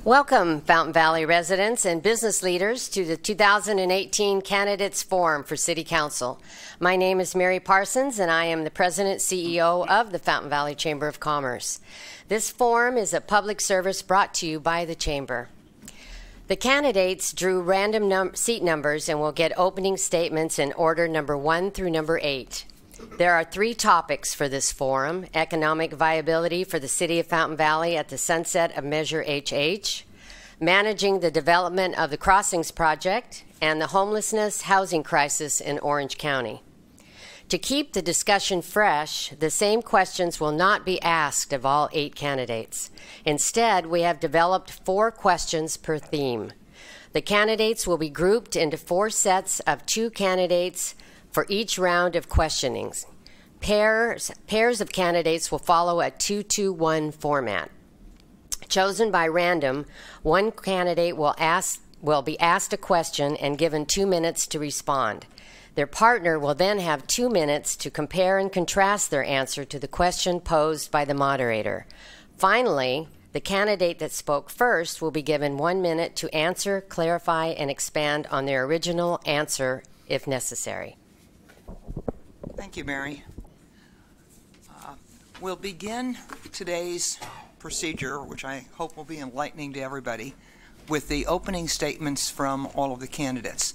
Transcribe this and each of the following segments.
Welcome, Fountain Valley residents and business leaders, to the 2018 Candidates Forum for City Council. My name is Mary Parsons, and I am the President CEO of the Fountain Valley Chamber of Commerce. This forum is a public service brought to you by the Chamber. The candidates drew random seat numbers and will get opening statements in order number 1 through number 8. There are 3 topics for this forum: economic viability for the City of Fountain Valley at the sunset of Measure HH, managing the development of the Crossings Project, and the homelessness housing crisis in Orange County. To keep the discussion fresh, the same questions will not be asked of all 8 candidates. Instead, we have developed 4 questions per theme. The candidates will be grouped into 4 sets of 2 candidates for each round of questionings. Pairs of candidates will follow a 2-2-1 format. Chosen by random, one candidate will be asked a question and given 2 minutes to respond. Their partner will then have 2 minutes to compare and contrast their answer to the question posed by the moderator. Finally, the candidate that spoke first will be given 1 minute to answer, clarify, and expand on their original answer if necessary. Thank you, Mary. We'll begin today's procedure, which I hope will be enlightening to everybody, with the opening statements from all of the candidates.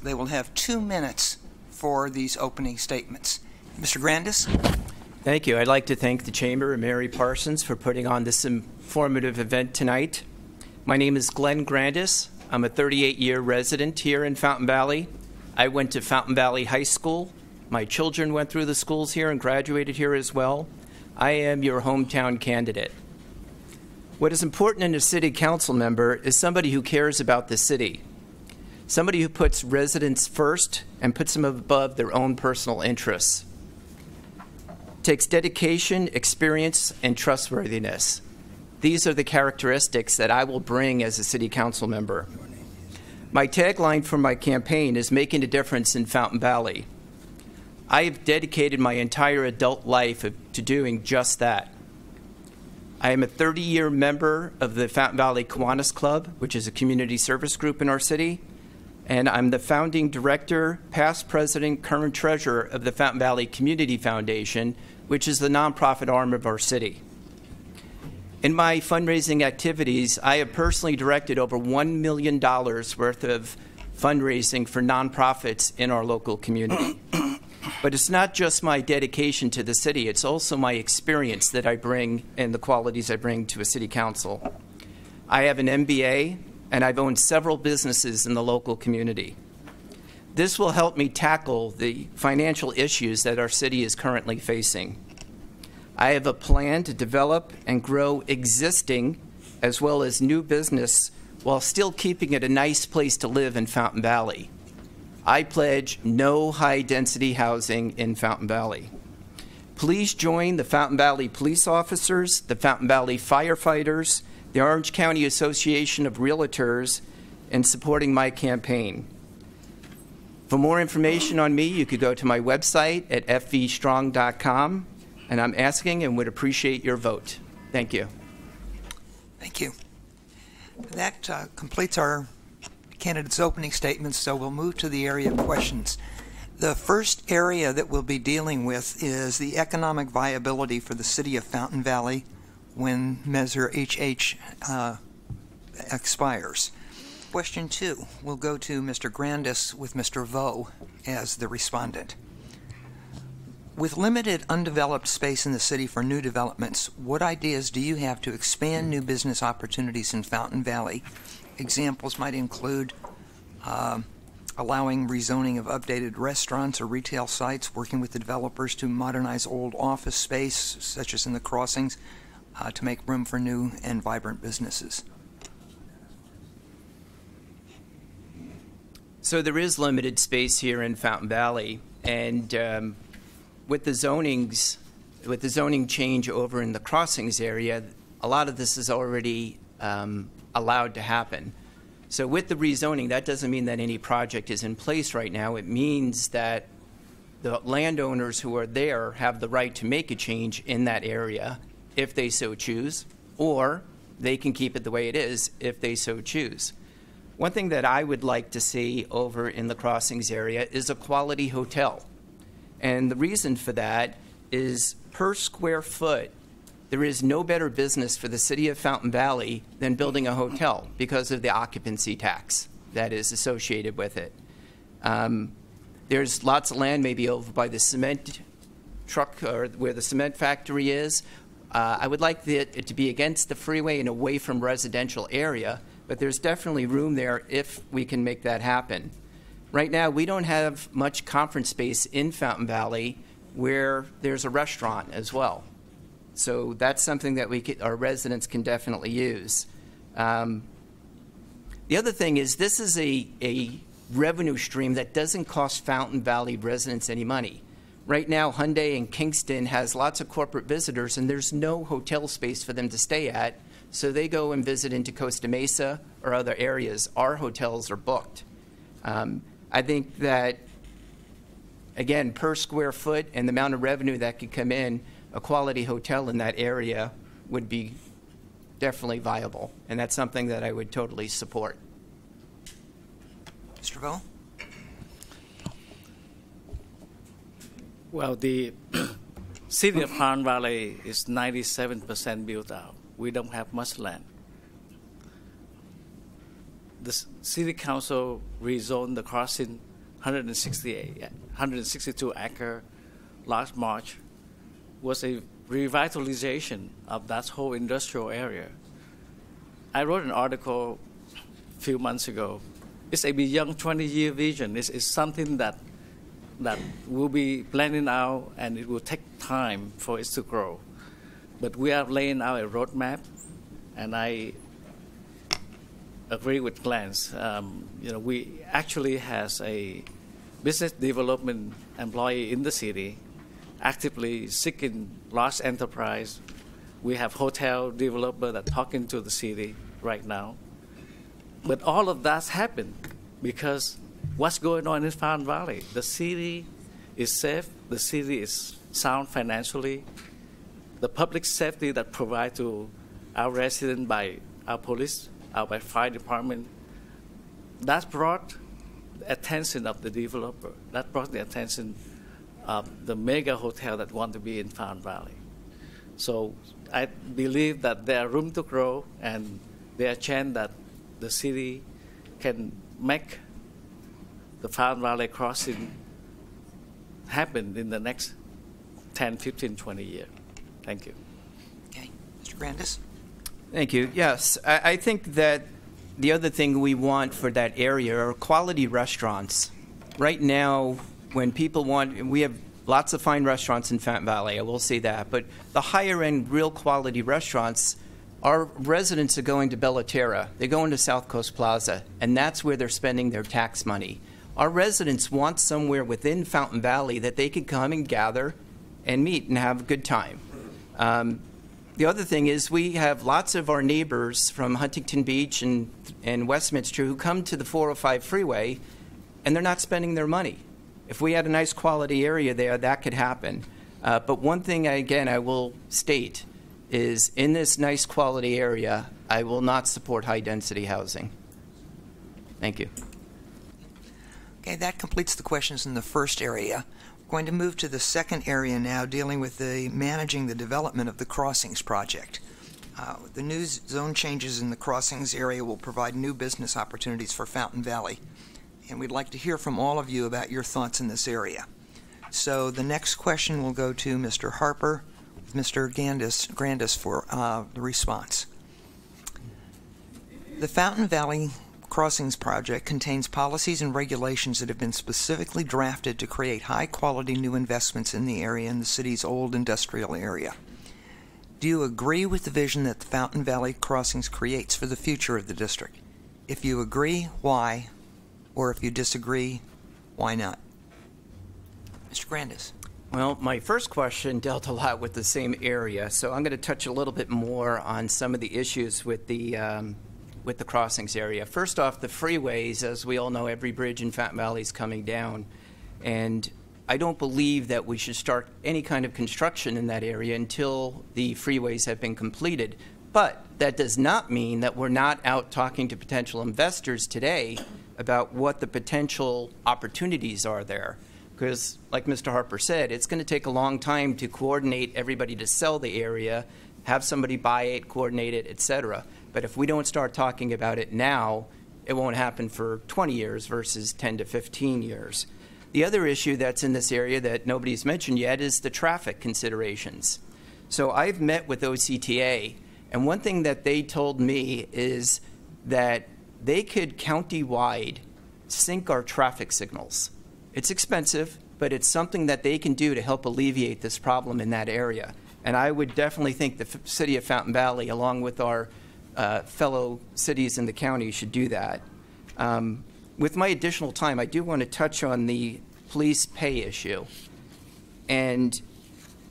They will have 2 minutes for these opening statements. Mr. Grandis? Thank you. I'd like to thank the Chamber and Mary Parsons for putting on this informative event tonight. My name is Glenn Grandis. I'm a 38-year resident here in Fountain Valley. I went to Fountain Valley High School. My children went through the schools here and graduated here as well. I am your hometown candidate. What is important in a city council member is somebody who cares about the city, somebody who puts residents first and puts them above their own personal interests. It takes dedication, experience, and trustworthiness. These are the characteristics that I will bring as a city council member. My tagline for my campaign is making a difference in Fountain Valley. I have dedicated my entire adult life to doing just that. I am a 30-year member of the Fountain Valley Kiwanis Club, which is a community service group in our city, and I'm the founding director, past president, current treasurer of the Fountain Valley Community Foundation, which is the nonprofit arm of our city. In my fundraising activities, I have personally directed over $1 million worth of fundraising for nonprofits in our local community. But it's not just my dedication to the city, it's also my experience that I bring and the qualities I bring to a city council. I have an MBA, and I've owned several businesses in the local community. This will help me tackle the financial issues that our city is currently facing. I have a plan to develop and grow existing as well as new business while still keeping it a nice place to live in Fountain Valley. I pledge no high-density housing in Fountain Valley. Please join the Fountain Valley Police Officers, the Fountain Valley Firefighters, the Orange County Association of Realtors in supporting my campaign. For more information on me, you could go to my website at fvstrong.com. And I'm asking and would appreciate your vote. Thank you. Thank you. That completes our candidates' opening statements, so we'll move to the area of questions. The first area that we'll be dealing with is the economic viability for the City of Fountain Valley when Measure HH expires. Question 2 will go to Mr. Grandis with Mr. Vo as the respondent. With limited undeveloped space in the city for new developments, what ideas do you have to expand new business opportunities in Fountain Valley? Examples might include allowing rezoning of updated restaurants or retail sites, working with the developers to modernize old office space, such as in the Crossings, to make room for new and vibrant businesses. So there is limited space here in Fountain Valley, and with the zoning change over in the Crossings area, a lot of this is already allowed to happen. So with the rezoning, that doesn't mean that any project is in place right now. It means that the landowners who are there have the right to make a change in that area if they so choose, or they can keep it the way it is if they so choose. One thing that I would like to see over in the Crossings area is a quality hotel. And the reason for that is per square foot, there is no better business for the city of Fountain Valley than building a hotel because of the occupancy tax that is associated with it. There's lots of land maybe over by the cement truck or where the cement factory is. I would like it to be against the freeway and away from residential area, but there's definitely room there if we can make that happen. Right now, we don't have much conference space in Fountain Valley where there's a restaurant as well. So that's something that our residents can definitely use. The other thing is this is a revenue stream that doesn't cost Fountain Valley residents any money. Right now, Hyundai in Kingston has lots of corporate visitors, and there's no hotel space for them to stay at, so they go and visit into Costa Mesa or other areas. Our hotels are booked. I think that, again, per square foot and the amount of revenue that could come in, a quality hotel in that area would be definitely viable, and that's something that I would totally support. Mr. Vo? Well, the city of Fountain Valley is 97% built out. We don't have much land. The city council rezoned the crossing 162-acre last March. Was a revitalization of that whole industrial area. I wrote an article a few months ago. It's a beyond 20-year vision. It's something that will be planning out, and it will take time for it to grow. But we are laying out a roadmap, and I agree with Glenn. We actually has a business development employee in the city actively seeking large enterprise. We have hotel developer that talking to the city right now. But all of that's happened because what's going on in Fountain Valley? The city is safe. The city is sound financially. The public safety that provide to our residents by our police, our fire department, that brought the attention of the developer. That brought the attention of the mega hotel that want to be in Fountain Valley. So I believe that there are room to grow, and there are chance that the city can make the Fountain Valley crossing happen in the next 10, 15, 20 years. Thank you. Okay. Mr. Grandis? Thank you. Yes, I think that the other thing we want for that area are quality restaurants. Right now, when people we have lots of fine restaurants in Fountain Valley, I will say that, but the higher-end, real quality restaurants, our residents are going to Bellaterra, they're going to South Coast Plaza, and that's where they're spending their tax money. Our residents want somewhere within Fountain Valley that they can come and gather and meet and have a good time. The other thing is we have lots of our neighbors from Huntington Beach and Westminster who come to the 405 freeway, and they're not spending their money. If we had a nice quality area there, that could happen. But one thing, again, I will state is in this nice quality area, I will not support high-density housing. Thank you. Okay, that completes the questions in the first area. We're going to move to the second area now, dealing with managing the development of the Crossings project. The new zone changes in the Crossings area will provide new business opportunities for Fountain Valley, and we'd like to hear from all of you about your thoughts in this area. So the next question will go to Mr. Harper, with Mr. Grandis for the response. The Fountain Valley Crossings project contains policies and regulations that have been specifically drafted to create high-quality new investments in the area and the city's old industrial area. Do you agree with the vision that the Fountain Valley Crossings creates for the future of the district? If you agree, why? Or if you disagree, why not? Mr. Grandis. Well, my first question dealt a lot with the same area, so I'm going to touch a little bit more on some of the issues with the Crossings area. First off, the freeways, as we all know, every bridge in Fountain Valley is coming down, and I don't believe that we should start any kind of construction in that area until the freeways have been completed. But that does not mean that we're not out talking to potential investors today about what the potential opportunities are there. Because, like Mr. Harper said, it's going to take a long time to coordinate everybody to sell the area, have somebody buy it, coordinate it, et cetera. But if we don't start talking about it now, it won't happen for 20 years versus 10 to 15 years. The other issue that's in this area that nobody's mentioned yet is the traffic considerations. So I've met with OCTA, and one thing that they told me is that they could county-wide sync our traffic signals. It's expensive, but it's something that they can do to help alleviate this problem in that area. And I would definitely think the city of Fountain Valley, along with our fellow cities in the county, should do that. With my additional time, I do want to touch on the police pay issue. And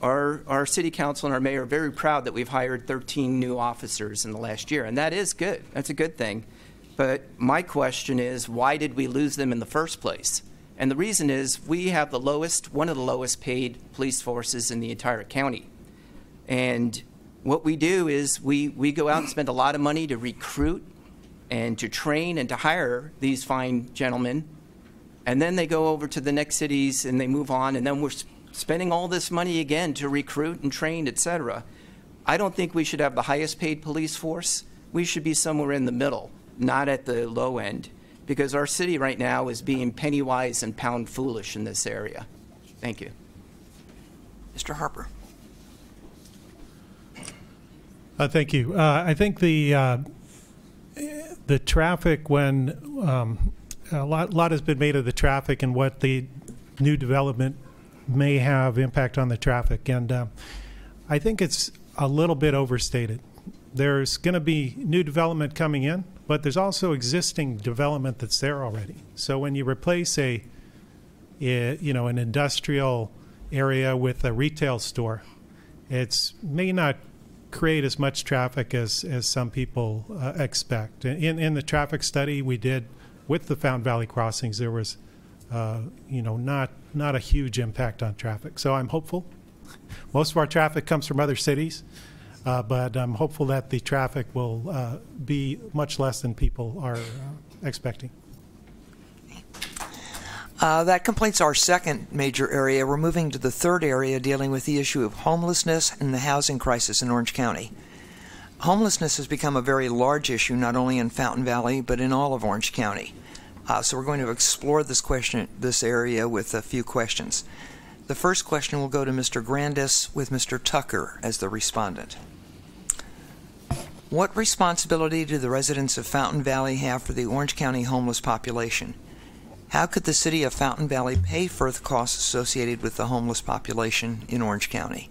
our city council and our mayor are very proud that we've hired 13 new officers in the last year, and that is good. That's a good thing. But my question is, why did we lose them in the first place? And the reason is we have one of the lowest paid police forces in the entire county. And what we do is we go out and spend a lot of money to recruit and to train and to hire these fine gentlemen. And then they go over to the next cities and they move on, and then we're spending all this money again to recruit and train, et cetera. I don't think we should have the highest paid police force. We should be somewhere in the middle, not at the low end, because our city right now is being penny wise and pound foolish in this area. Thank you. Mr. Harper. Thank you. I think the traffic, when a lot has been made of the traffic and what the new development may have impact on the traffic, and I think it's a little bit overstated. There's going to be new development coming in, but there's also existing development that's there already. So when you replace an industrial area with a retail store, it may not create as much traffic as some people expect. In the traffic study we did with the Fountain Valley crossings, there was not a huge impact on traffic. So I'm hopeful. Most of our traffic comes from other cities, but I'm hopeful that the traffic will be much less than people are expecting. That completes our second major area. We're moving to the third area, dealing with the issue of homelessness and the housing crisis in Orange County. Homelessness has become a very large issue, not only in Fountain Valley, but in all of Orange County. So we're going to explore this area with a few questions. The first question will go to Mr. Grandis, with Mr. Tucker as the respondent. What responsibility do the residents of Fountain Valley have for the Orange County homeless population? How could the city of Fountain Valley pay for the costs associated with the homeless population in Orange County?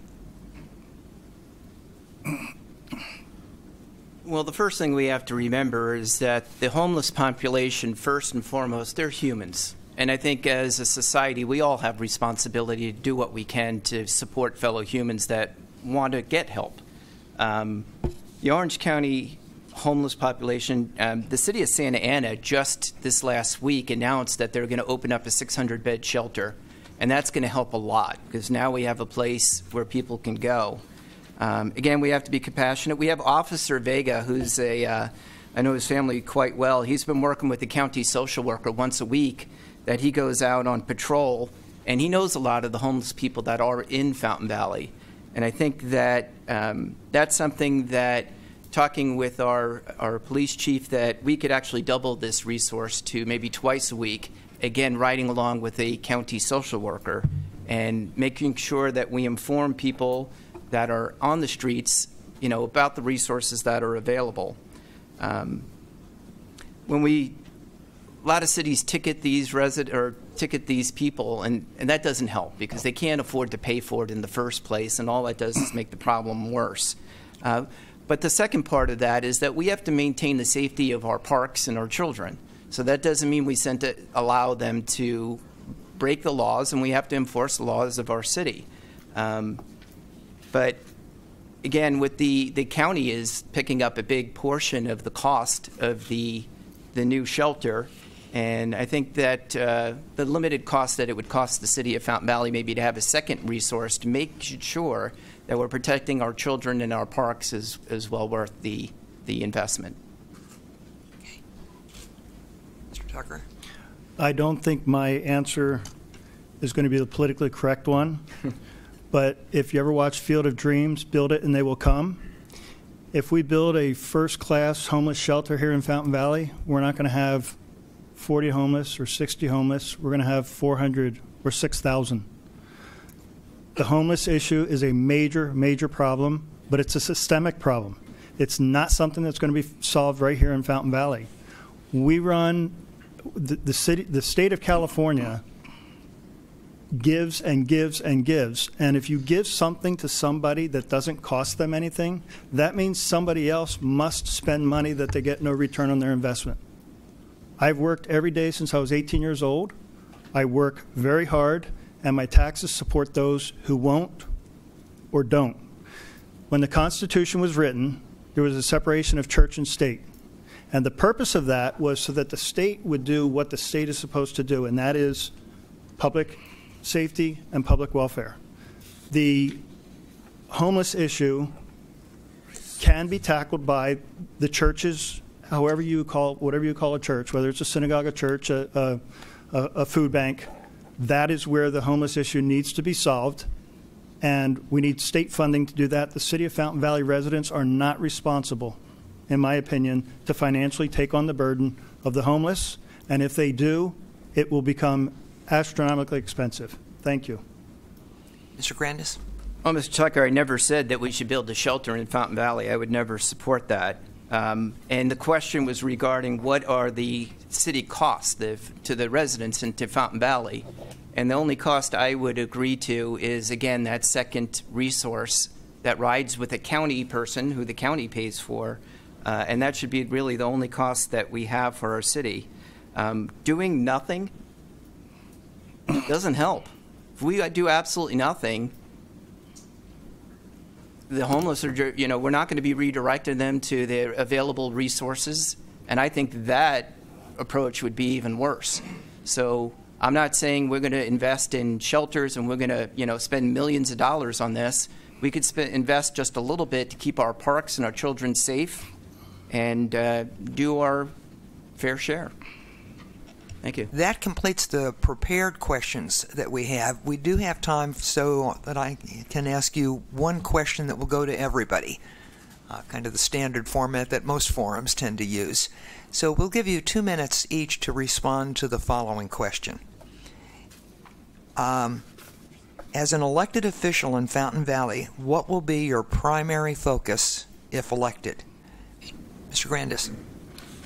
Well, the first thing we have to remember is that the homeless population, first and foremost, they're humans. And I think as a society, we all have responsibility to do what we can to support fellow humans that want to get help. The Orange County homeless population, the city of Santa Ana just this last week announced that they're going to open up a 600-bed shelter. And that's going to help a lot, because now we have a place where people can go. Again, we have to be compassionate. We have Officer Vega, who's I know his family quite well. He's been working with the county social worker once a week, that he goes out on patrol, and he knows a lot of the homeless people that are in Fountain Valley. And I think that that's something that, talking with our police chief, that we could actually double this resource to maybe twice a week, again, riding along with a county social worker and making sure that we inform people that are on the streets, about the resources that are available. A lot of cities ticket these people, and that doesn't help, because they can't afford to pay for it in the first place, and all that does is make the problem worse. But the second part of that is that we have to maintain the safety of our parks and our children. So that doesn't mean we allow them to break the laws, and we have to enforce the laws of our city. But again, with the county is picking up a big portion of the cost of the new shelter, And I think that the limited cost that it would cost the city of Fountain Valley maybe to have a second resource to make sure that we're protecting our children and our parks is well worth the investment. Okay. Mr. Tucker? I don't think my answer is going to be the politically correct one. But if you ever watch Field of Dreams, build it and they will come. If we build a first-class homeless shelter here in Fountain Valley, we're not going to have 40 homeless or 60 homeless. We're going to have 400 or 6,000. The homeless issue is a major, major problem, but it's a systemic problem. It's not something that's going to be solved right here in Fountain Valley. We run the state of California gives and gives and gives. And if you give something to somebody that doesn't cost them anything, that means somebody else must spend money that they get no return on their investment. I've worked every day since I was 18 years old. I work very hard, and my taxes support those who won't or don't. When the Constitution was written, there was a separation of church and state. And the purpose of that was so that the state would do what the state is supposed to do, and that is public safety and public welfare. The homeless issue can be tackled by the churches, whatever you call a church, whether it's a synagogue, a church, a food bank. That is where the homeless issue needs to be solved, and we need state funding to do that. The City of Fountain Valley residents are not responsible, in my opinion, to financially take on the burden of the homeless, and if they do, it will become astronomically expensive. Thank you. Mr. Grandis? Well, Mr. Tucker, I never said that we should build a shelter in Fountain Valley. I would never support that. And the question was regarding what are the city costs to the residents and to Fountain Valley. And the only cost I would agree to is, again, that second resource that rides with a county person who the county pays for. And that should be really the only cost that we have for our city. Doing nothing doesn't help. If we do absolutely nothing, the homeless are, we're not going to be redirecting them to their available resources. And I think that approach would be even worse. So I'm not saying we're going to invest in shelters and we're going to, spend millions of dollars on this. We could invest just a little bit to keep our parks and our children safe and do our fair share. Thank you. That completes the prepared questions that we have. We do have time so that I can ask you one question that will go to everybody, kind of the standard format that most forums tend to use. So we'll give you 2 minutes each to respond to the following question. As an elected official in Fountain Valley, what will be your primary focus if elected? Mr. Grandis.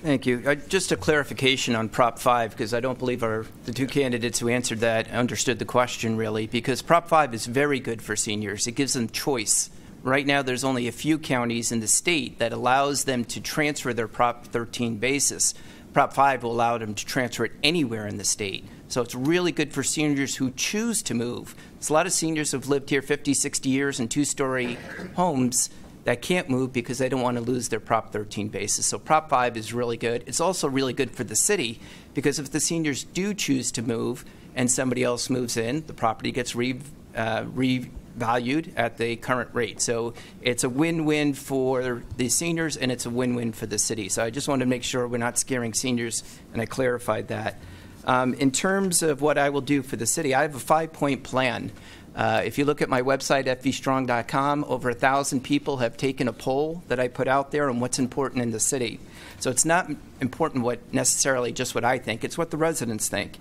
Thank you. Just a clarification on Prop 5, because I don't believe the two candidates who answered that understood the question really, because Prop 5 is very good for seniors. It gives them choice. Right now there's only a few counties in the state that allows them to transfer their Prop 13 basis. Prop 5 will allow them to transfer it anywhere in the state. So it's really good for seniors who choose to move. There's a lot of seniors who have lived here 50, 60 years in two-story homes that can't move because they don't want to lose their Prop 13 basis. So Prop 5 is really good. It's also really good for the city because if the seniors do choose to move and somebody else moves in, the property gets revalued at the current rate. So it's a win-win for the seniors and it's a win-win for the city. So I just wanted to make sure we're not scaring seniors, and I clarified that. In terms of what I will do for the city, I have a 5-point plan. If you look at my website, fvstrong.com, over 1,000 people have taken a poll that I put out there on what's important in the city. So it's not important what necessarily just what I think, it's what the residents think.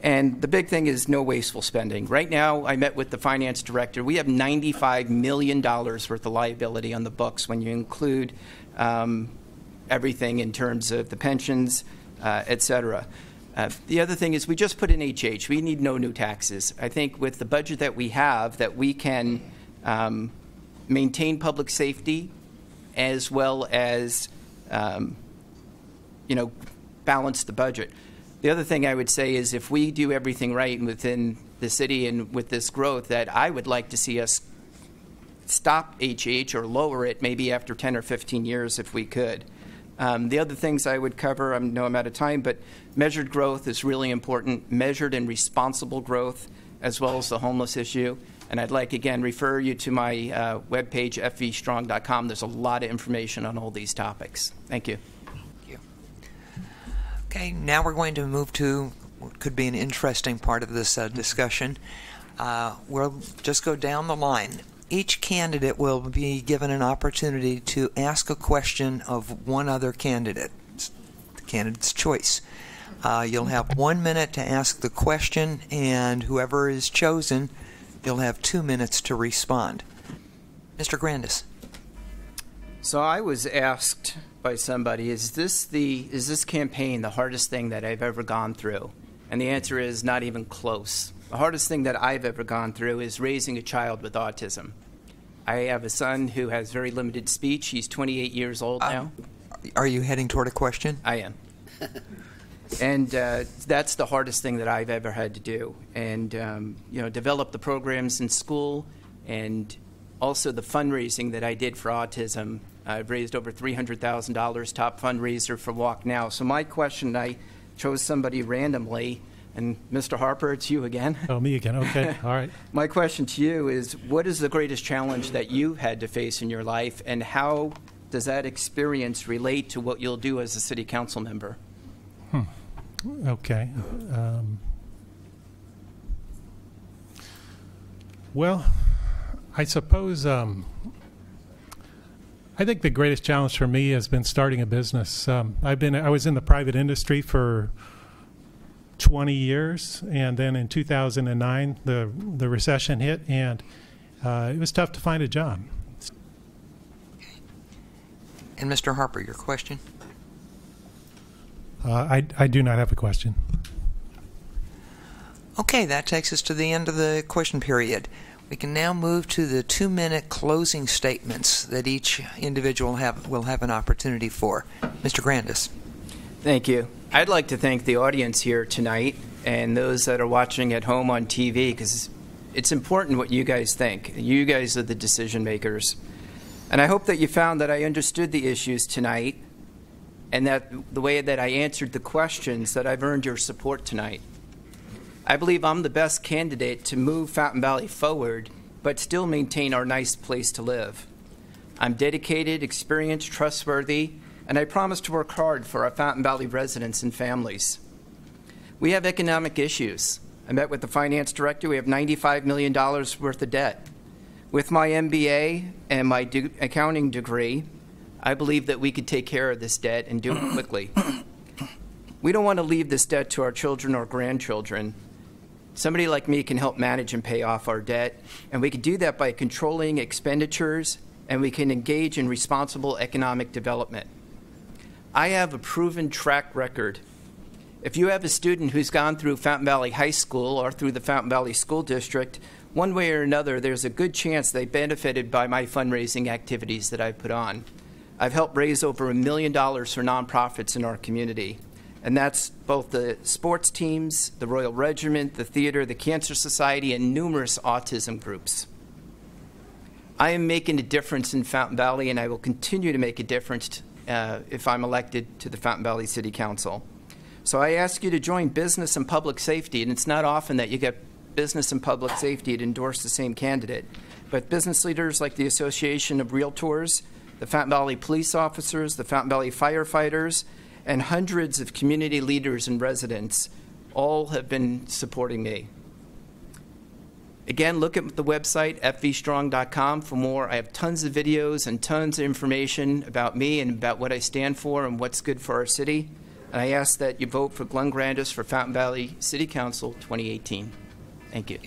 And the big thing is no wasteful spending. Right now, I met with the finance director. We have $95 million worth of liability on the books when you include everything in terms of the pensions, et cetera. The other thing is we just put in HH. We need no new taxes. I think with the budget that we have, that we can maintain public safety as well as, balance the budget. The other thing I would say is if we do everything right within the city and with this growth, that I would like to see us stop HH or lower it maybe after 10 or 15 years if we could. The other things I would cover, I know I'm out of time, but measured growth is really important, measured and responsible growth, as well as the homeless issue. And I'd like, again, refer you to my webpage, fvstrong.com. There's a lot of information on all these topics. Thank you. Thank you. Okay, now we're going to move to what could be an interesting part of this discussion. We'll just go down the line. Each candidate will be given an opportunity to ask a question of one other candidate. It's the candidate's choice. You'll have 1 minute to ask the question, and whoever is chosen, you'll have 2 minutes to respond. Mr. Grandis. So I was asked by somebody, is this campaign the hardest thing that I've ever gone through? And the answer is not even close. The hardest thing that I've ever gone through is raising a child with autism. I have a son who has very limited speech. He's 28 years old now. Are you heading toward a question? I am. And that's the hardest thing that I've ever had to do. And, develop the programs in school, and also the fundraising that I did for autism. I've raised over $300,000, top fundraiser for Walk Now. So my question, I chose somebody randomly, and Mr. Harper, it's you again. Oh, me again. Okay. All right. My question to you is, what is the greatest challenge that you had to face in your life, and how does that experience relate to what you'll do as a city council member? Okay. Well, I suppose I think the greatest challenge for me has been starting a business. I was in the private industry for 20 years, and then in 2009 the recession hit, and it was tough to find a job. And Mr. Harper, your question? I do not have a question. Okay, that takes us to the end of the question period. We can now move to the 2-minute closing statements that each individual will have an opportunity for. Mr. Grandis. Thank you. I'd like to thank the audience here tonight and those that are watching at home on TV, because it's important what you guys think. You guys are the decision makers. And I hope that you found that I understood the issues tonight, and that the way that I answered the questions, that I've earned your support tonight. I believe I'm the best candidate to move Fountain Valley forward, but still maintain our nice place to live. I'm dedicated, experienced, trustworthy, and I promise to work hard for our Fountain Valley residents and families. We have economic issues. I met with the finance director. We have $95 million worth of debt. With my MBA and my accounting degree, I believe that we could take care of this debt and do it quickly. We don't want to leave this debt to our children or grandchildren. Somebody like me can help manage and pay off our debt, and we can do that by controlling expenditures, and we can engage in responsible economic development. I have a proven track record. If you have a student who's gone through Fountain Valley High School or through the Fountain Valley School District, one way or another, there's a good chance they benefited by my fundraising activities that I put on. I've helped raise over $1 million for nonprofits in our community. And that's both the sports teams, the Royal Regiment, the theater, the Cancer Society, and numerous autism groups. I am making a difference in Fountain Valley, and I will continue to make a difference if I'm elected to the Fountain Valley City Council. So I ask you to join Business and Public Safety, and it's not often that you get Business and Public Safety to endorse the same candidate. But business leaders like the Association of Realtors, the Fountain Valley Police Officers, the Fountain Valley Firefighters, and hundreds of community leaders and residents all have been supporting me. Again, look at the website, fvstrong.com, for more. I have tons of videos and tons of information about me and about what I stand for and what's good for our city. And I ask that you vote for Glenn Grandis for Fountain Valley City Council 2018. Thank you.